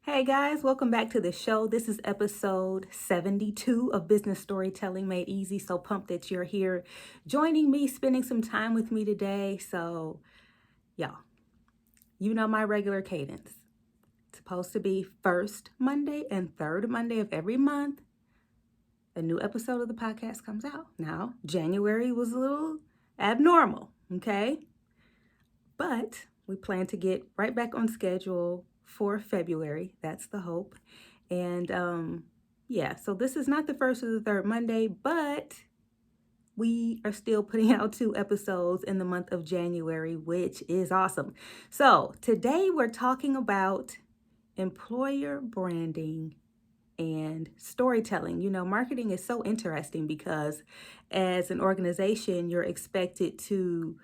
Hey guys, welcome back to the show. This is episode 72 of Business Storytelling Made Easy. So pumped that you're here joining me, spending some time with me today. So, y'all, you know my regular cadence. It's supposed to be first Monday and third Monday of every month. A new episode of the podcast comes out. Now, January was a little abnormal, okay? But we plan to get right back on schedule for February. That's the hope. And yeah, so this is not the first or the third Monday, but we are still putting out 2 episodes in the month of January, which is awesome. So today we're talking about employer branding and storytelling. You know, marketing is so interesting because as an organization, you're expected to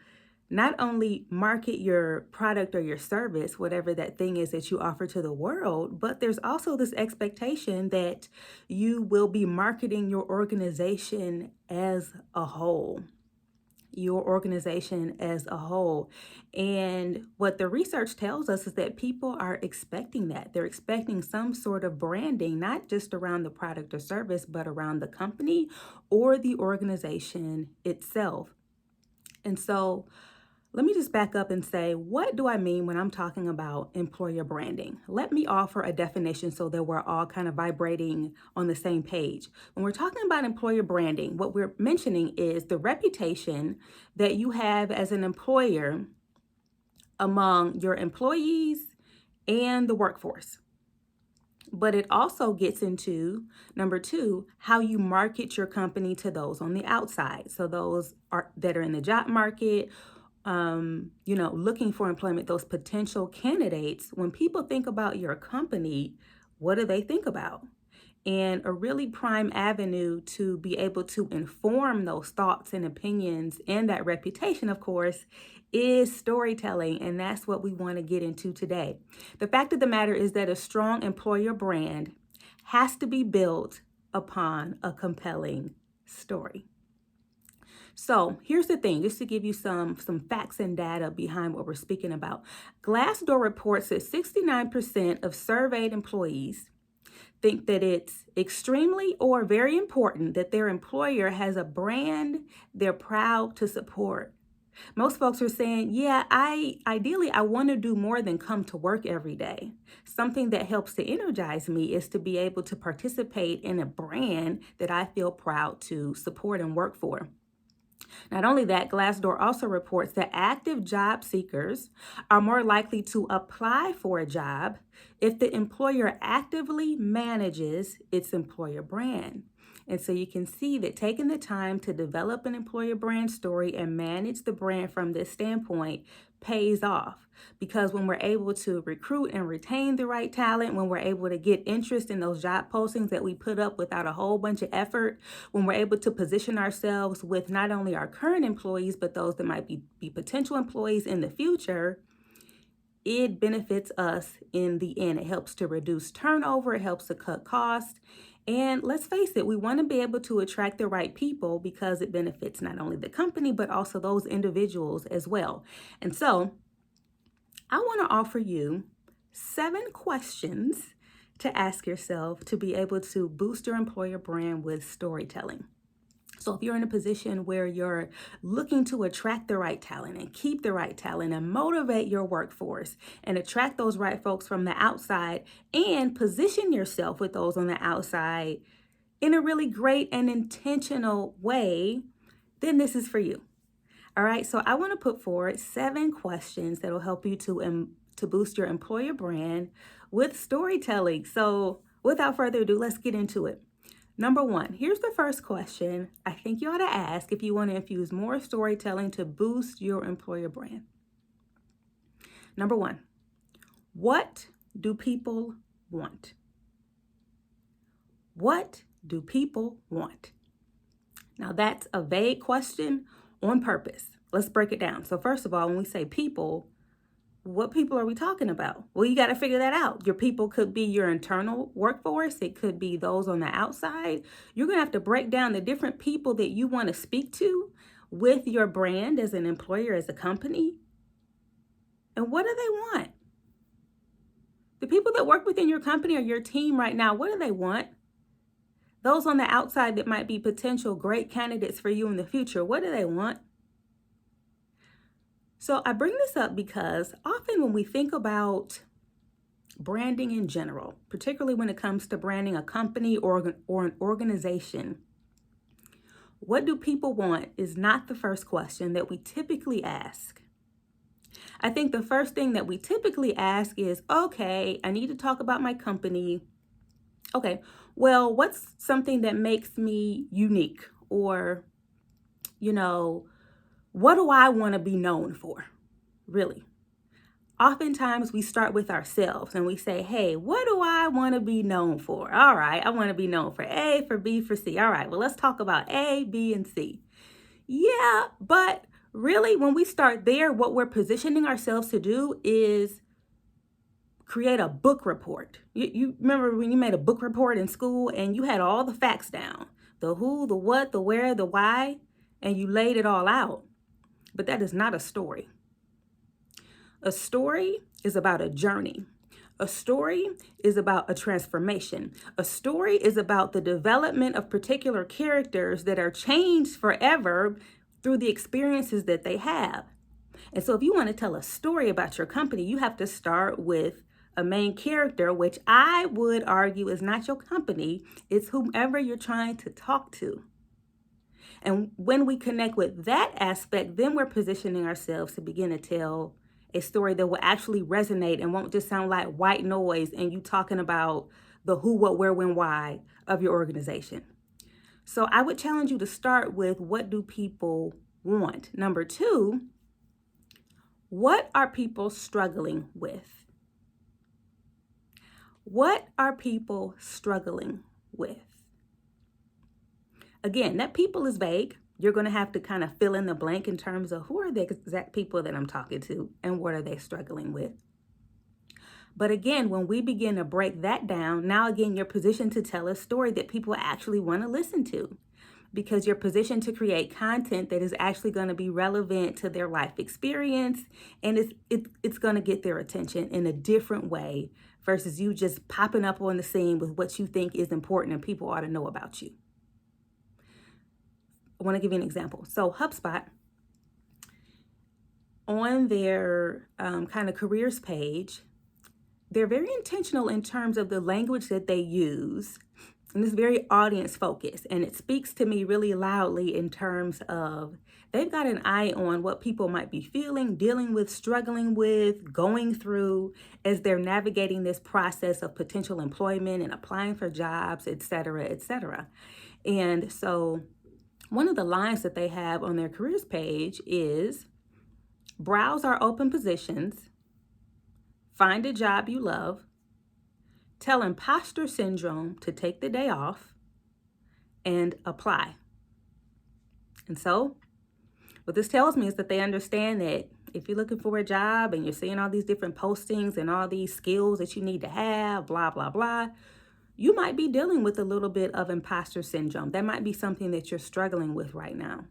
not only market your product or your service, whatever that thing is that you offer to the world, but there's also this expectation that you will be marketing your organization as a whole. Your organization as a whole. And what the research tells us is that people are expecting that. They're expecting some sort of branding, not just around the product or service, but around the company or the organization itself. And so, let me just back up and say, what do I mean when I'm talking about employer branding? Let me offer a definition so that we're all kind of vibrating on the same page. When we're talking about employer branding, what we're mentioning is the reputation that you have as an employer among your employees and the workforce. But it also gets into, number two, how you market your company to those on the outside. So those that are in the job market, looking for employment, those potential candidates. When people think about your company, what do they think about? And a really prime avenue to be able to inform those thoughts and opinions and that reputation, of course, is storytelling. And that's what we want to get into today. The fact of the matter is that a strong employer brand has to be built upon a compelling story. So here's the thing, just to give you some facts and data behind what we're speaking about. Glassdoor reports that 69% of surveyed employees think that it's extremely or very important that their employer has a brand they're proud to support. Most folks are saying, yeah, ideally I want to do more than come to work every day. Something that helps to energize me is to be able to participate in a brand that I feel proud to support and work for. Not only that, Glassdoor also reports that active job seekers are more likely to apply for a job if the employer actively manages its employer brand. And so you can see that taking the time to develop an employer brand story and manage the brand from this standpoint pays off. Because when we're able to recruit and retain the right talent, when we're able to get interest in those job postings that we put up without a whole bunch of effort, when we're able to position ourselves with not only our current employees, but those that might be potential employees in the future, it benefits us in the end. It helps to reduce turnover, it helps to cut costs. And let's face it, we want to be able to attract the right people because it benefits not only the company, but also those individuals as well. And so I want to offer you 7 questions to ask yourself to be able to boost your employer brand with storytelling. So if you're in a position where you're looking to attract the right talent and keep the right talent and motivate your workforce and attract those right folks from the outside and position yourself with those on the outside in a really great and intentional way, then this is for you. All right, so I want to put forward 7 questions that will help you to boost your employer brand with storytelling. So without further ado, let's get into it. Number 1, here's the first question I think you ought to ask if you want to infuse more storytelling to boost your employer brand. Number 1, what do people want? What do people want? Now that's a vague question on purpose. Let's break it down. So first of all, when we say people, what people are we talking about? Well, you got to figure that out. Your people could be your internal workforce. It could be those on the outside. You're going to have to break down the different people that you want to speak to with your brand as an employer, as a company. And what do they want? The people that work within your company or your team right now, what do they want? Those on the outside that might be potential great candidates for you in the future, what do they want? So I bring this up because often when we think about branding in general, particularly when it comes to branding a company or an organization, what do people want is not the first question that we typically ask. I think the first thing that we typically ask is, okay, I need to talk about my company. Okay, well, what's something that makes me unique? Or, what do I want to be known for? Really? Oftentimes we start with ourselves and we say, hey, what do I want to be known for? All right, I want to be known for A, for B, for C. All right, well, let's talk about A, B, and C. Yeah, but really, when we start there, what we're positioning ourselves to do is create a book report. You remember when you made a book report in school and you had all the facts down, the who, the what, the where, the why, and you laid it all out. But that is not a story. A story is about a journey. A story is about a transformation. A story is about the development of particular characters that are changed forever through the experiences that they have. And so if you want to tell a story about your company, you have to start with a main character, which I would argue is not your company, it's whomever you're trying to talk to. And when we connect with that aspect, then we're positioning ourselves to begin to tell a story that will actually resonate and won't just sound like white noise and you talking about the who, what, where, when, why of your organization. So I would challenge you to start with, what do people want? Number 2, what are people struggling with? What are people struggling with? Again, that people is vague. You're going to have to kind of fill in the blank in terms of who are the exact people that I'm talking to and what are they struggling with. But again, when we begin to break that down, now again, you're positioned to tell a story that people actually want to listen to, because you're positioned to create content that is actually going to be relevant to their life experience, and it's going to get their attention in a different way versus you just popping up on the scene with what you think is important and people ought to know about you. I want to give you an example. So HubSpot, on their kind of careers page, they're very intentional in terms of the language that they use, and it's very audience focused, and it speaks to me really loudly in terms of they've got an eye on what people might be feeling, dealing with, struggling with, going through as they're navigating this process of potential employment and applying for jobs, et cetera, et cetera. And so one of the lines that they have on their careers page is, browse our open positions, find a job you love, tell imposter syndrome to take the day off, and apply. And so what this tells me is that they understand that if you're looking for a job and you're seeing all these different postings and all these skills that you need to have, blah, blah, blah, you might be dealing with a little bit of imposter syndrome. That might be something that you're struggling with right now.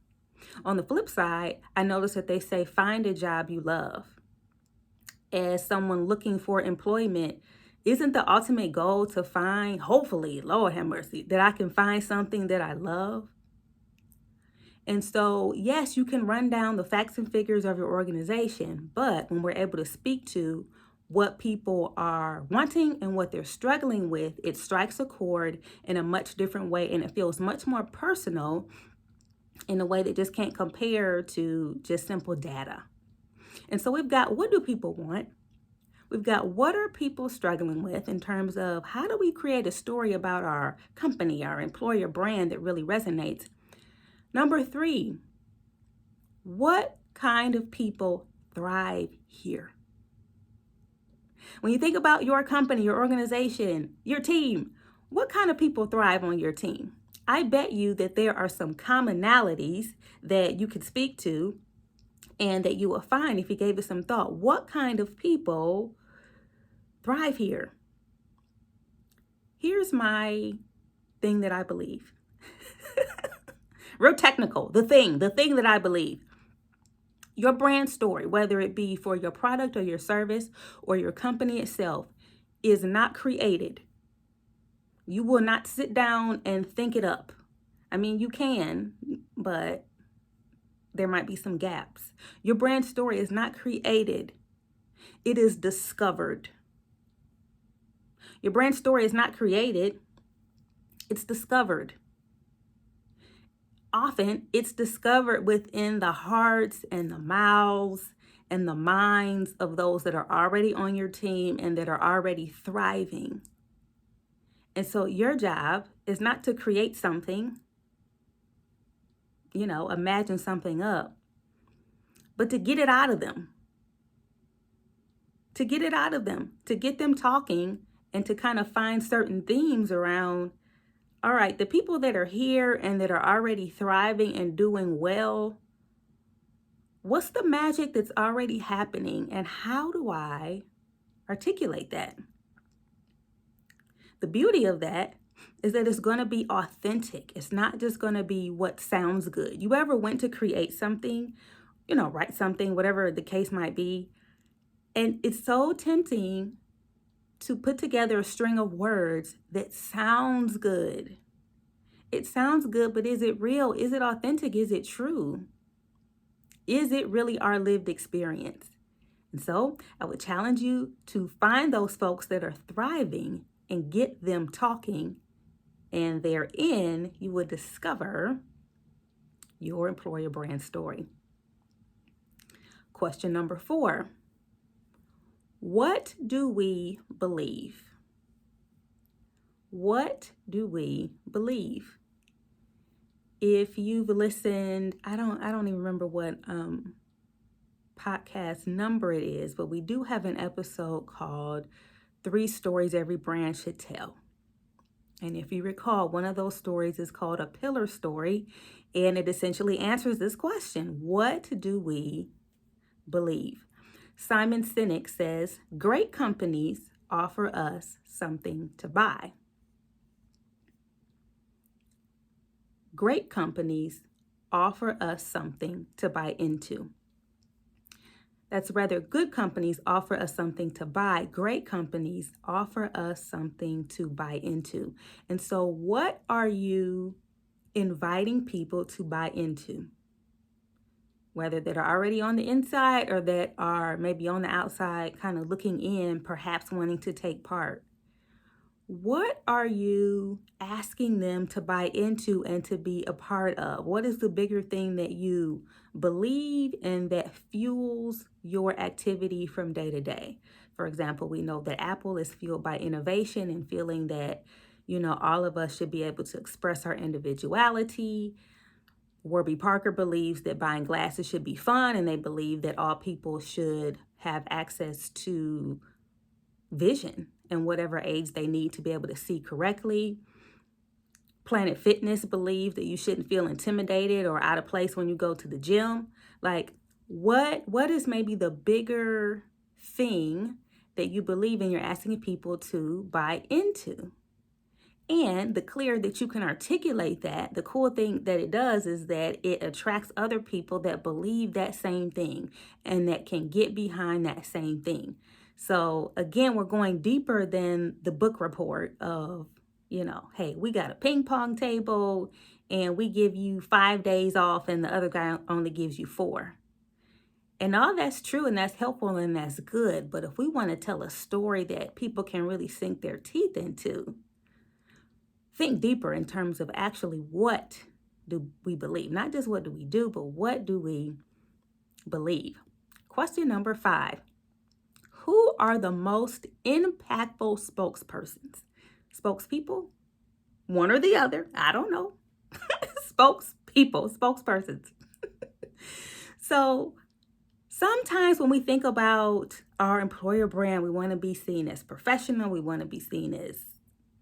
On the flip side, I notice that they say, find a job you love. As someone looking for employment, isn't the ultimate goal to find, hopefully, Lord have mercy, that I can find something that I love? And so, yes, you can run down the facts and figures of your organization, but when we're able to speak to what people are wanting and what they're struggling with, it strikes a chord in a much different way, and it feels much more personal in a way that just can't compare to just simple data. And so we've got, what do people want? We've got, what are people struggling with in terms of how do we create a story about our company, our employer brand that really resonates? Number 3, what kind of people thrive here? When you think about your company, your organization, your team, what kind of people thrive on your team? I bet you that there are some commonalities that you could speak to and that you will find if you gave it some thought. What kind of people thrive here? Here's my thing that I believe. Real technical, the thing that I believe. Your brand story, whether it be for your product or your service or your company itself, is not created. You will not sit down and think it up. I mean, you can, but there might be some gaps. Your brand story is not created, it is discovered. Your brand story is not created, it's discovered. Often it's discovered within the hearts and the mouths and the minds of those that are already on your team and that are already thriving. And so your job is not to create something, imagine something up, but to get it out of them, to get them talking and to kind of find certain themes around, all right, the people that are here and that are already thriving and doing well, what's the magic that's already happening and how do I articulate that? The beauty of that is that it's going to be authentic. It's not just going to be what sounds good. You ever went to create something, write something, whatever the case might be, and it's so tempting to put together a string of words that sounds good. It sounds good, but is it real? Is it authentic? Is it true? Is it really our lived experience? And so I would challenge you to find those folks that are thriving and get them talking. And therein, you will discover your employer brand story. Question number 4. What do we believe? What do we believe? If you've listened, I don't even remember what podcast number it is, but we do have an episode called 3 Stories Every Brand Should Tell. And if you recall, one of those stories is called a pillar story, and it essentially answers this question: what do we believe? Simon Sinek says, great companies offer us something to buy. Great companies offer us something to buy into. That's rather, good companies offer us something to buy. Great companies offer us something to buy into. And so what are you inviting people to buy into? Whether that are already on the inside or that are maybe on the outside, kind of looking in, perhaps wanting to take part. What are you asking them to buy into and to be a part of? What is the bigger thing that you believe and that fuels your activity from day to day? For example, we know that Apple is fueled by innovation and feeling that, all of us should be able to express our individuality. Warby Parker believes that buying glasses should be fun, and they believe that all people should have access to vision in whatever age they need to be able to see correctly. Planet Fitness believes that you shouldn't feel intimidated or out of place when you go to the gym. Like, what is maybe the bigger thing that you believe in you're asking people to buy into? And the clearer that you can articulate that, the cool thing that it does is that it attracts other people that believe that same thing and that can get behind that same thing. So again, we're going deeper than the book report of, hey, we got a ping pong table and we give you 5 days off and the other guy only gives you 4. And all that's true and that's helpful and that's good. But if we want to tell a story that people can really sink their teeth into, think deeper in terms of actually what do we believe? Not just what do we do, but what do we believe? Question number 5. Who are the most impactful spokespersons? Spokespeople? One or the other. I don't know. Spokespersons. So sometimes when we think about our employer brand, we want to be seen as professional. We want to be seen as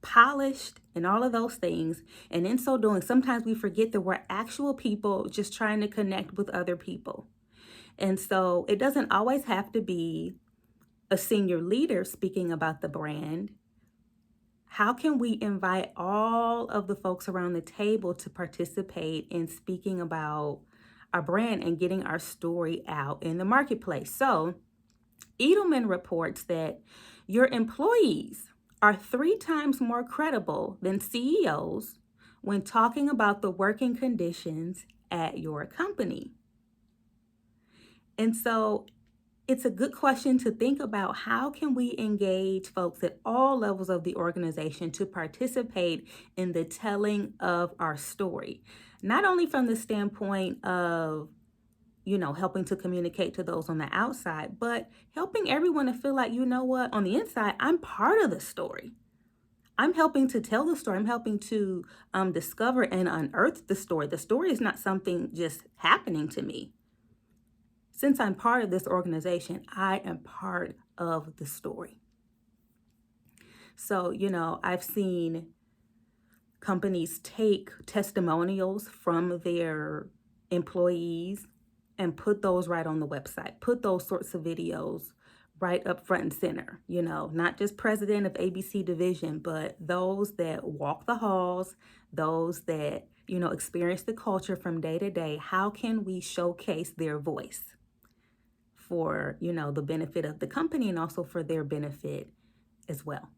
polished and all of those things. And in so doing, sometimes we forget that we're actual people just trying to connect with other people. And so it doesn't always have to be a senior leader speaking about the brand. How can we invite all of the folks around the table to participate in speaking about our brand and getting our story out in the marketplace? So Edelman reports that your employees are 3 times more credible than CEOs when talking about the working conditions at your company. And so it's a good question to think about: how can we engage folks at all levels of the organization to participate in the telling of our story? Not only from the standpoint of, helping to communicate to those on the outside, but helping everyone to feel like, what, on the inside, I'm part of the story. I'm helping to tell the story. I'm helping to discover and unearth the story. The story is not something just happening to me. Since I'm part of this organization, I am part of the story. So, I've seen companies take testimonials from their employees and put those right on the website, put those sorts of videos right up front and center, not just president of ABC division, but those that walk the halls, those that, experience the culture from day to day. How can we showcase their voice for, the benefit of the company and also for their benefit as well?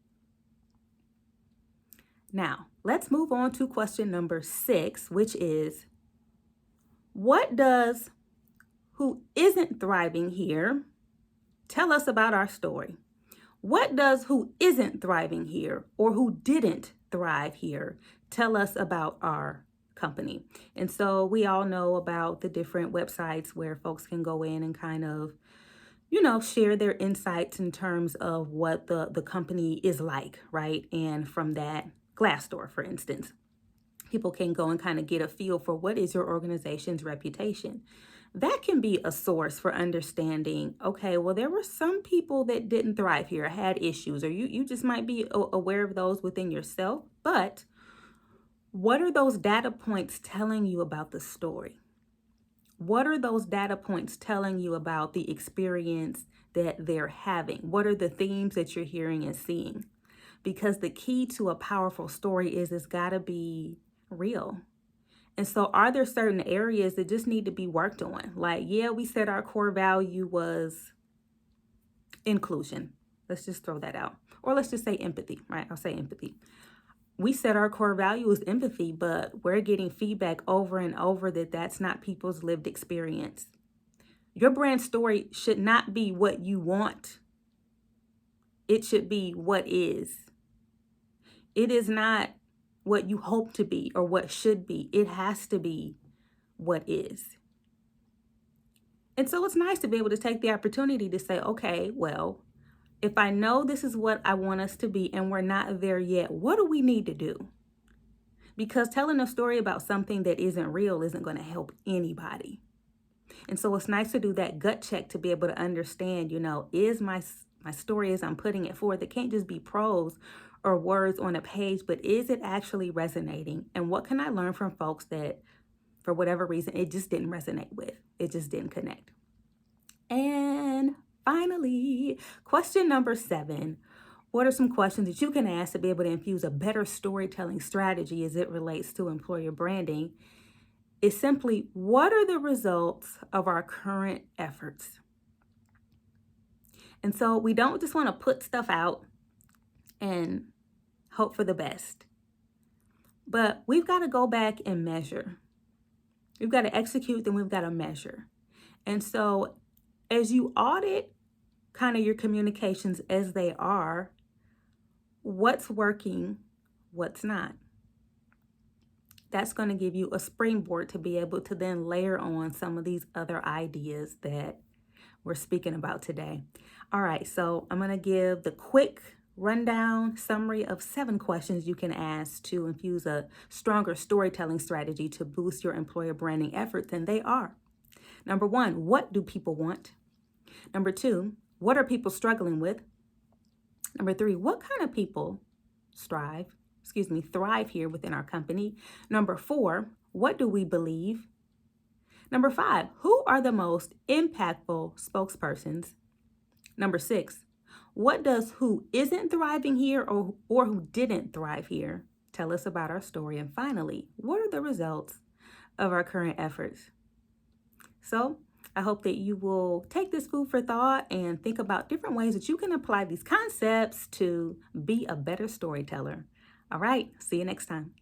Now, let's move on to question number 6, which is, what does who isn't thriving here tell us about our story? What does who isn't thriving here or who didn't thrive here tell us about our company? And so we all know about the different websites where folks can go in and kind of, share their insights in terms of what the company is like, right? And from that, Glassdoor, for instance, people can go and kind of get a feel for what is your organization's reputation. That can be a source for understanding, okay, well, there were some people that didn't thrive here, had issues, or you just might be aware of those within yourself. But what are those data points telling you about the story? What are those data points telling you about the experience that they're having? What are the themes that you're hearing and seeing? Because the key to a powerful story is it's got to be real. And so are there certain areas that just need to be worked on? Like, yeah, we said our core value was inclusion. Let's just throw that out. Or let's just say empathy, right? I'll say empathy. We said our core value is empathy, but we're getting feedback over and over that that's not people's lived experience. Your brand story should not be what you want. It should be what is. It is not what you hope to be or what should be. It has to be what is. And so it's nice to be able to take the opportunity to say, okay, well, if I know this is what I want us to be and we're not there yet, what do we need to do? Because telling a story about something that isn't real isn't going to help anybody. And so it's nice to do that gut check to be able to understand, is my story as I'm putting it forward, that can't just be prose or words on a page, but is it actually resonating? And what can I learn from folks that, for whatever reason, it just didn't resonate with? It just didn't connect. And finally, question number 7. What are some questions that you can ask to be able to infuse a better storytelling strategy as it relates to employer branding? Is simply, what are the results of our current efforts? And so we don't just want to put stuff out and hope for the best, but we've got to go back and measure. We've got to execute, then we've got to measure. And so as you audit kind of your communications as they are, what's working, what's not? That's going to give you a springboard to be able to then layer on some of these other ideas that we're speaking about today. All right, so I'm going to give the quick rundown summary of 7 questions you can ask to infuse a stronger storytelling strategy to boost your employer branding efforts, and they are: number 1, what do people want? Number 2, what are people struggling with? Number 3, what kind of people thrive here within our company? Number 4, what do we believe? Number 5, who are the most impactful spokespersons? Number 6, what does who isn't thriving here or who didn't thrive here tell us about our story? And finally, what are the results of our current efforts? So I hope that you will take this food for thought and think about different ways that you can apply these concepts to be a better storyteller. All right, see you next time.